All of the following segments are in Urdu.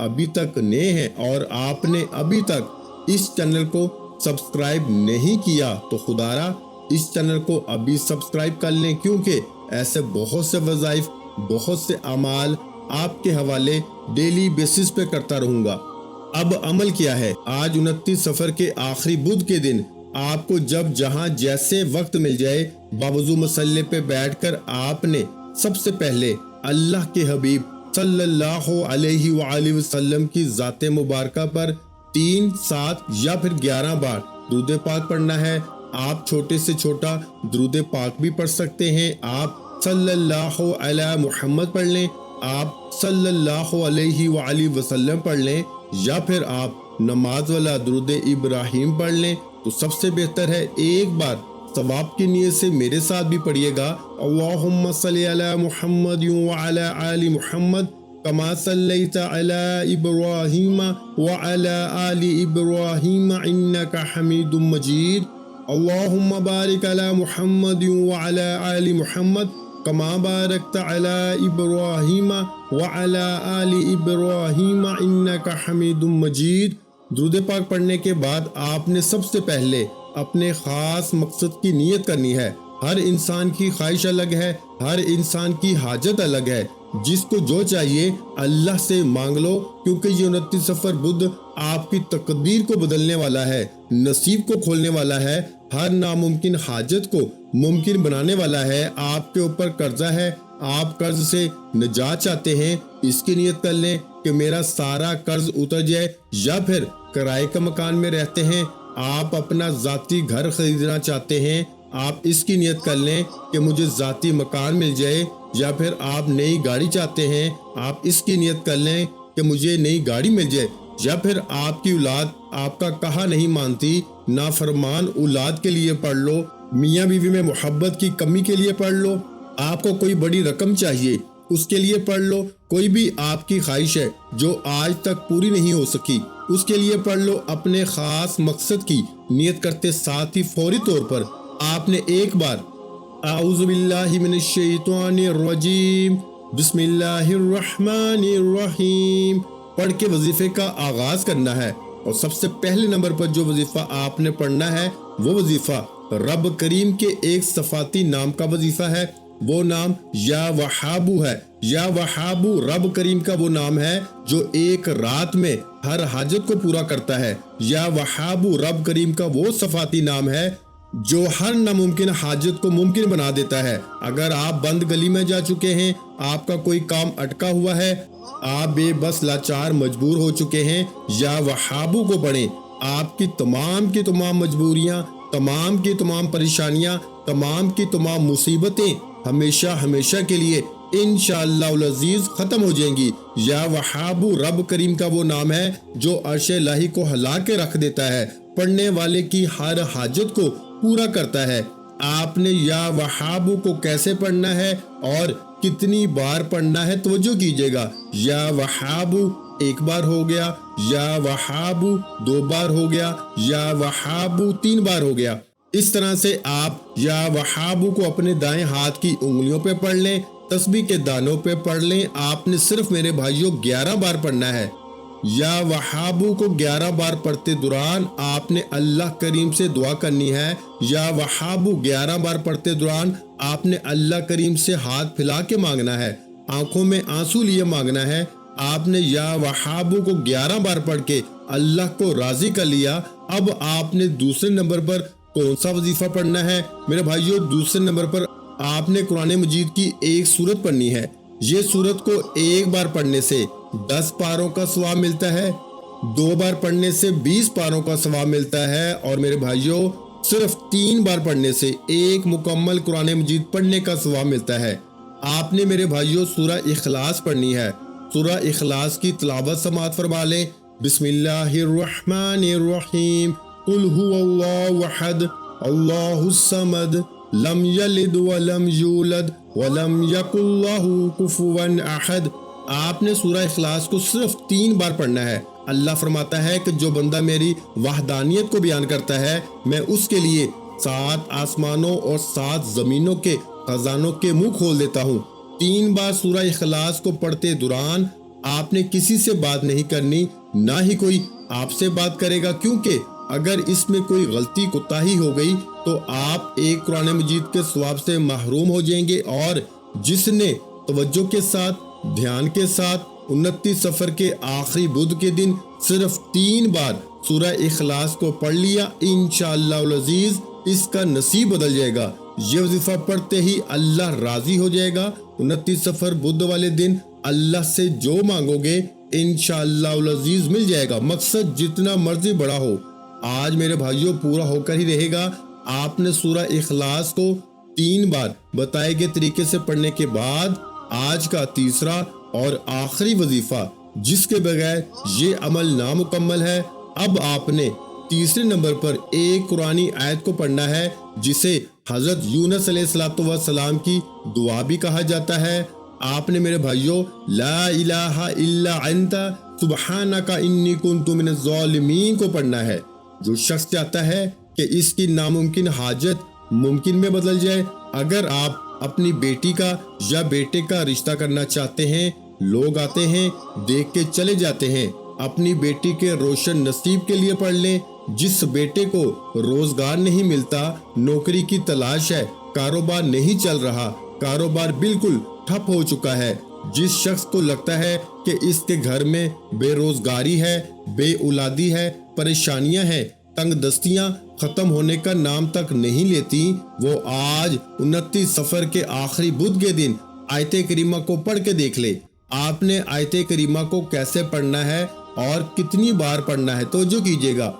ابھی تک نئے ہیں اور آپ نے ابھی تک اس چینل کو سبسکرائب نہیں کیا تو خدارا اس چینل کو ابھی سبسکرائب کر لیں، کیونکہ ایسے بہت سے وظائف، بہت سے اعمال آپ کے حوالے ڈیلی بیسس پہ کرتا رہوں گا۔ اب عمل کیا ہے؟ آج 29 صفر کے آخری بدھ کے دن آپ کو جب جہاں جیسے وقت مل جائے باوضو مصلی پہ بیٹھ کر آپ نے سب سے پہلے اللہ کے حبیب صلی اللہ علیہ وآلہ وسلم کی ذات مبارکہ پر 3، 7 یا پھر 11 بار درود پاک پڑھنا ہے۔ آپ چھوٹے سے چھوٹا درود پاک بھی پڑھ سکتے ہیں۔ آپ صلی اللہ علیہ محمد پڑھ لیں، آپ صلی اللہ علیہ وآلہ وسلم پڑھ لیں، یا پھر آپ نماز والا درود ابراہیم پڑھ لیں تو سب سے بہتر ہے۔ ایک بار ثواب کی نیت سے میرے ساتھ بھی پڑھیے گا، اللہم صلی علی محمد وعلی آل محمد کما صلیت علی ابراہیم وعلی آل ابراہیم انک حمید مجید، اللہم بارک علی محمد وعلی آل محمد کما بارکت علی ابراہیم وعلی آل ابراہیم انک حمید مجید۔ درود پاک پڑھنے کے بعد آپ نے سب سے پہلے اپنے خاص مقصد کی نیت کرنی ہے۔ ہر انسان کی خواہش الگ ہے، ہر انسان کی حاجت الگ ہے، جس کو جو چاہیے اللہ سے مانگ لو، کیونکہ یہ 29 صفر بدھ آپ کی تقدیر کو بدلنے والا ہے، نصیب کو کھولنے والا ہے، ہر ناممکن حاجت کو ممکن بنانے والا ہے۔ آپ کے اوپر قرضہ ہے، آپ قرض سے نجات چاہتے ہیں، اس کی نیت کر لیں کہ میرا سارا قرض اتر جائے، یا پھر کرائے کا مکان میں رہتے ہیں، آپ اپنا ذاتی گھر خریدنا چاہتے ہیں، آپ اس کی نیت کر لیں کہ مجھے ذاتی مکان مل جائے، یا پھر آپ نئی گاڑی چاہتے ہیں، آپ اس کی نیت کر لیں کہ مجھے نئی گاڑی مل جائے، یا پھر آپ کی اولاد آپ کا کہا نہیں مانتی، نافرمان اولاد کے لیے پڑھ لو، میاں بیوی میں محبت کی کمی کے لیے پڑھ لو، آپ کو کوئی بڑی رقم چاہیے اس کے لیے پڑھ لو، کوئی بھی آپ کی خواہش ہے جو آج تک پوری نہیں ہو سکی اس کے لیے پڑھ لو۔ اپنے خاص مقصد کی نیت کرتے ساتھ ہی فوری طور پر آپ نے ایک بار اعوذ باللہ من الشیطان الرجیم بسم اللہ الرحمن الرحیم پڑھ کے وظیفے کا آغاز کرنا ہے۔ اور سب سے پہلے نمبر پر جو وظیفہ آپ نے پڑھنا ہے وہ وظیفہ رب کریم کے ایک صفاتی نام کا وظیفہ ہے، وہ نام یا وہابو ہے۔ یا وہابو رب کریم کا وہ نام ہے جو ایک رات میں ہر حاجت کو پورا کرتا ہے۔ یا وہابو رب کریم کا وہ صفاتی نام ہے جو ہر ناممکن حاجت کو ممکن بنا دیتا ہے۔ اگر آپ بند گلی میں جا چکے ہیں، آپ کا کوئی کام اٹکا ہوا ہے، آپ بے بس لاچار مجبور ہو چکے ہیں، یا وہابو کو پڑھیں، آپ کی تمام مجبوریاں، تمام کی تمام پریشانیاں، تمام کی تمام مصیبتیں ہمیشہ کے لیے انشاءاللہ العزیز ختم ہو جائیں گی۔ یا وہابو رب کریم کا وہ نام ہے جو عرش الہی کو ہلا کے رکھ دیتا ہے، پڑھنے والے کی ہر حاجت کو پورا کرتا ہے۔ آپ نے یا وہابو کو کیسے پڑھنا ہے اور کتنی بار پڑھنا ہے توجہ کیجئے گا۔ یا وہابو ایک بار ہو گیا، یا وہابو 2 بار ہو گیا، یا وہابو 3 بار ہو گیا۔ اس طرح سے آپ یا وہابو کو اپنے دائیں ہاتھ کی انگلیوں پہ پڑھ لیں، تسبیح کے دانوں پہ پڑھ لیں۔ آپ نے صرف میرے بھائیوں 11 بار پڑھنا ہے۔ یا وہابو کو 11 بار پڑھتے دوران آپ نے اللہ کریم سے دعا کرنی ہے۔ یا وہابو 11 بار پڑھتے دوران آپ نے اللہ کریم سے ہاتھ پھیلا کے مانگنا ہے، آنکھوں میں آنسو لیے مانگنا ہے۔ آپ نے یا وہابو کو 11 بار پڑھ کے اللہ کو راضی کر لیا۔ اب آپ نے دوسرے نمبر پر کون سا وظیفہ پڑھنا ہے میرے بھائیوں؟ دوسرے نمبر پر آپ نے قرآن مجید کی ایک سورت پڑھنی ہے۔ یہ سورت کو ایک بار پڑھنے سے 10 پاروں کا ثواب ملتا ہے، 2 بار پڑھنے سے 20 پاروں کا ثواب ملتا ہے، اور میرے بھائیوں صرف 3 بار پڑھنے سے ایک مکمل قرآن مجید پڑھنے کا ثواب ملتا ہے۔ آپ نے میرے بھائیوں سورہ اخلاص پڑھنی ہے۔ سورہ اخلاص کی تلاوت سماعت فرما لیں۔ بسم اللہ الرحمن الرحیم قل هو اللہ احد اللہ الصمد لم یلد ولم یولد ولم یکن لہ کفوا احد۔ آپ نے سورہ اخلاص کو صرف 3 بار پڑھنا ہے۔ اللہ فرماتا ہے کہ جو بندہ میری وحدانیت کو بیان کرتا ہے، میں اس کے لیے 7 آسمانوں اور 7 زمینوں کے خزانوں کے منہ کھول دیتا ہوں۔ 3 بار سورہ اخلاص کو پڑھتے دوران آپ نے کسی سے بات نہیں کرنی، نہ ہی کوئی آپ سے بات کرے گا، کیونکہ اگر اس میں کوئی غلطی کوتاہی ہو گئی تو آپ ایک قرآن مجید کے ثواب سے محروم ہو جائیں گے۔ اور جس نے توجہ کے ساتھ، دھیان کے ساتھ 29 صفر کے آخری بدھ کے دن صرف 3 بار سورہ اخلاص کو پڑھ لیا، انشاءاللہ العزیز اس کا نصیب بدل جائے گا۔ یہ وظیفہ پڑھتے ہی اللہ راضی ہو جائے گا۔ 29 صفر بدھ والے دن اللہ سے جو مانگو گے انشاءاللہ العزیز مل جائے گا، مقصد جتنا مرضی بڑا ہو۔ آج میرے بھائیوں پورا ہو کر ہی رہے گا۔ آپ نے سورہ اخلاص کو 3 بار بتائے گئے طریقے سے پڑھنے کے بعد آج کا تیسرا اور آخری وظیفہ، جس کے بغیر یہ عمل نامکمل ہے، اب آپ نے تیسرے نمبر پر ایک قرآنی آیت کو پڑھنا ہے، جسے حضرت یونس علیہ السلام کی دعا بھی کہا جاتا ہے۔ آپ نے میرے بھائیوں لا الہ الا انت سبحانک انی کنت من الظالمین کو پڑھنا ہے۔ جو شخص چاہتا ہے کہ اس کی ناممکن حاجت ممکن میں بدل جائے، اگر آپ اپنی بیٹی کا یا بیٹے کا رشتہ کرنا چاہتے ہیں، لوگ آتے ہیں دیکھ کے چلے جاتے ہیں، اپنی بیٹی کے روشن نصیب کے لیے پڑھ لیں۔ جس بیٹے کو روزگار نہیں ملتا، نوکری کی تلاش ہے، کاروبار نہیں چل رہا، کاروبار بالکل ٹھپ ہو چکا ہے، جس شخص کو لگتا ہے کہ اس کے گھر میں بے روزگاری ہے، بے اولادی ہے، پریشانیاں ہیں، تنگ دستیاں ختم ہونے کا نام تک نہیں لیتی، وہ آج 29 صفر کے آخری بدھ کے دن آیت کریمہ کو پڑھ کے دیکھ لے۔ آپ نے آیت کریمہ کو کیسے پڑھنا ہے اور کتنی بار پڑھنا ہے، توجہ کیجیے گا۔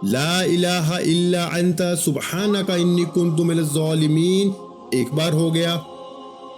لا الہ الا انت سبحانک انی کنت من الظالمین ایک بار ہو گیا،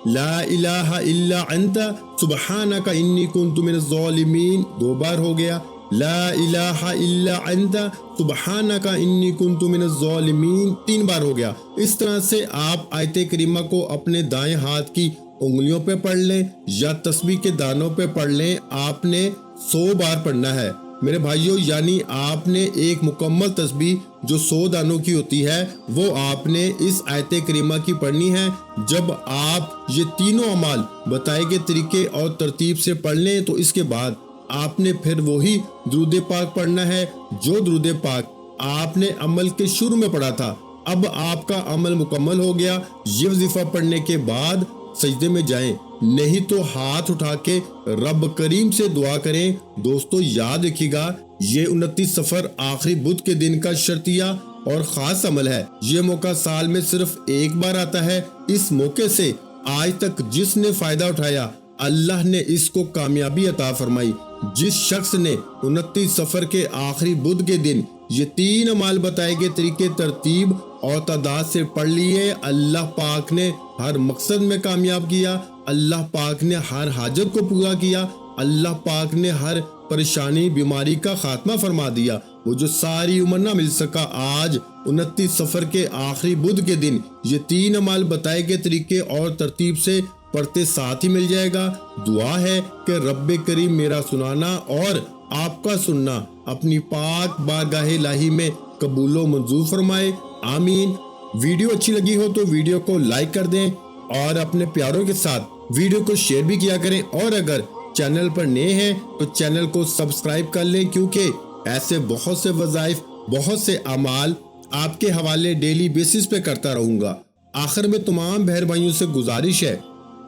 لا الہ الا انت سبحانک انی کنت من الظالمین 2 بار ہو گیا، لا الہ الا انت سبحانک انی کنت من الظالمین 3 بار ہو گیا۔ اس طرح سے آپ آیت کریمہ کو اپنے دائیں ہاتھ کی انگلیوں پہ پڑھ لیں یا تسبیح کے دانوں پہ پڑھ لیں۔ آپ نے 100 بار پڑھنا ہے میرے بھائیوں، یعنی آپ نے ایک مکمل تسبیح جو 100 دانوں کی ہوتی ہے وہ آپ نے اس آیت کریمہ کی پڑھنی ہے۔ جب آپ یہ تینوں اعمال بتائے گئے طریقے اور ترتیب سے پڑھ لیں تو اس کے بعد آپ نے پھر وہی درود پاک پڑھنا ہے جو درود پاک آپ نے عمل کے شروع میں پڑھا تھا۔ اب آپ کا عمل مکمل ہو گیا۔ یہ وظیفہ پڑھنے کے بعد سجدے میں جائیں، نہیں تو ہاتھ اٹھا کے رب کریم سے دعا کریں۔ دوستو یاد رکھیے گا، یہ 29 صفر آخری بدھ کے دن کا شرطیہ اور خاص عمل ہے۔ یہ موقع سال میں صرف ایک بار آتا ہے۔ اس موقع سے آج تک جس نے فائدہ اٹھایا، اللہ نے اس کو کامیابی عطا فرمائی۔ جس شخص نے 29 صفر کے آخری بدھ کے دن یہ 3 اعمال بتائے گئے طریقے ترتیب اور تعداد سے پڑھ لیے، اللہ پاک نے ہر مقصد میں کامیاب کیا، اللہ پاک نے ہر حاجت کو پورا کیا، اللہ پاک نے ہر پریشانی بیماری کا خاتمہ فرما دیا۔ وہ جو ساری عمر نہ مل سکا، آج 29 صفر کے آخری بدھ کے دن یہ 3 اعمال بتائے گئے طریقے اور ترتیب سے پڑھتے ساتھ ہی مل جائے گا۔ دعا ہے کہ رب کریم میرا سنانا اور آپ کا سننا اپنی پاک بارگاہ الہی میں قبول و منظور فرمائے، آمین۔ ویڈیو اچھی لگی ہو تو ویڈیو کو لائک کر دیں اور اپنے پیاروں کے ساتھ ویڈیو کو شیئر بھی کیا کریں، اور اگر چینل پر نئے ہیں تو چینل کو سبسکرائب کر لیں، کیونکہ ایسے بہت سے وظائف، بہت سے اعمال آپ کے حوالے ڈیلی بیسس پہ کرتا رہوں گا۔ آخر میں تمام بہن بھائیوں سے گزارش ہے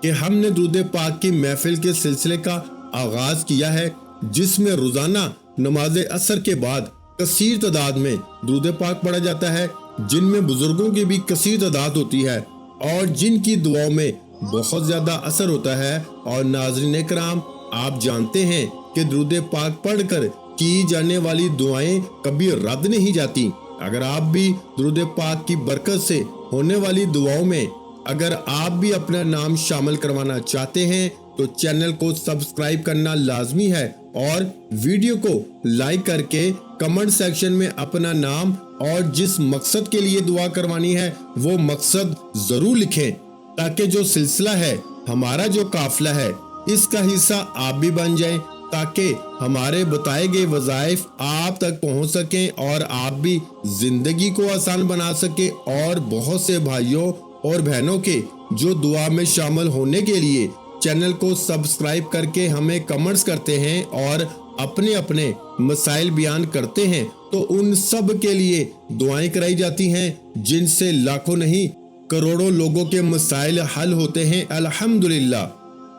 کہ ہم نے درود پاک کی محفل کے سلسلے کا آغاز کیا ہے، جس میں روزانہ نماز عصر کے بعد کثیر تعداد میں درود پاک پڑھا جاتا ہے، جن میں بزرگوں کی بھی کثیر تعداد ہوتی ہے اور جن کی دعاؤں میں بہت زیادہ اثر ہوتا ہے۔ اور ناظرین کرام، آپ جانتے ہیں کہ درود پاک پڑھ کر کی جانے والی دعائیں کبھی رد نہیں جاتی۔ اگر آپ بھی درود پاک کی برکت سے ہونے والی دعاؤں میں اگر آپ بھی اپنا نام شامل کروانا چاہتے ہیں تو چینل کو سبسکرائب کرنا لازمی ہے، اور ویڈیو کو لائک کر کے کمنٹ سیکشن میں اپنا نام اور جس مقصد کے لیے دعا کروانی ہے وہ مقصد ضرور لکھیں، تاکہ جو سلسلہ ہے، ہمارا جو قافلہ ہے، اس کا حصہ آپ بھی بن جائیں، تاکہ ہمارے بتائے گئے وظائف آپ تک پہنچ سکیں اور آپ بھی زندگی کو آسان بنا سکیں، اور بہت سے بھائیوں اور بہنوں کے جو دعا میں شامل ہونے کے لیے چینل کو سبسکرائب کر کے ہمیں کمنٹس کرتے ہیں اور اپنے اپنے مسائل بیان کرتے ہیں تو ان سب کے لیے دعائیں کرائی جاتی ہیں، جن سے لاکھوں نہیں کروڑوں لوگوں کے مسائل حل ہوتے ہیں الحمدللہ۔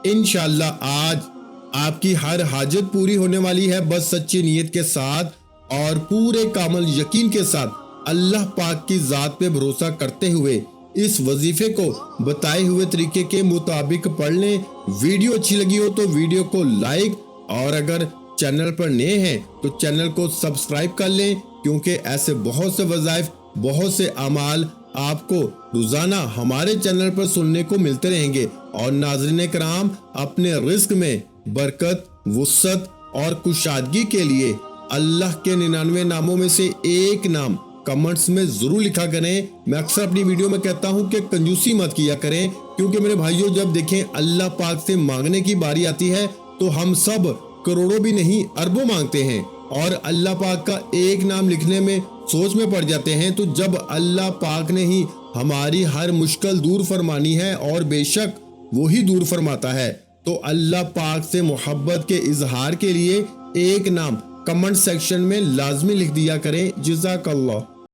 انشاءاللہ آج آپ کی ہر حاجت پوری ہونے والی ہے، بس سچی نیت کے ساتھ اور پورے کامل یقین کے ساتھ اللہ پاک کی ذات پہ بھروسہ کرتے ہوئے اس وظیفے کو بتائے ہوئے طریقے کے مطابق پڑھ لیں۔ ویڈیو اچھی لگی ہو تو ویڈیو کو لائک، اور اگر چینل پر نئے ہیں تو چینل کو سبسکرائب کر لیں، کیونکہ ایسے بہت سے وظائف، بہت سے اعمال آپ کو روزانہ ہمارے چینل پر سننے کو ملتے رہیں گے۔ اور ناظرین کرام، اپنے رزق میں برکت، وسعت اور کشادگی کے لیے اللہ کے 99 ناموں میں سے ایک نام کمنٹس میں ضرور لکھا کریں۔ میں اکثر اپنی ویڈیو میں کہتا ہوں کہ کنجوسی مت کیا کریں، کیونکہ میرے بھائیوں جب دیکھیں اللہ پاک سے مانگنے کی باری آتی ہے تو ہم سب کروڑوں بھی نہیں اربوں مانگتے ہیں، اور اللہ پاک کا ایک نام لکھنے میں سوچ میں پڑ جاتے ہیں۔ تو جب اللہ پاک نے ہی ہماری ہر مشکل دور فرمانی ہے، اور بے شک وہی دور فرماتا ہے، تو اللہ پاک سے محبت کے اظہار کے لیے ایک نام کمنٹ سیکشن میں لازمی لکھ دیا کریں۔ جزاک اللہ۔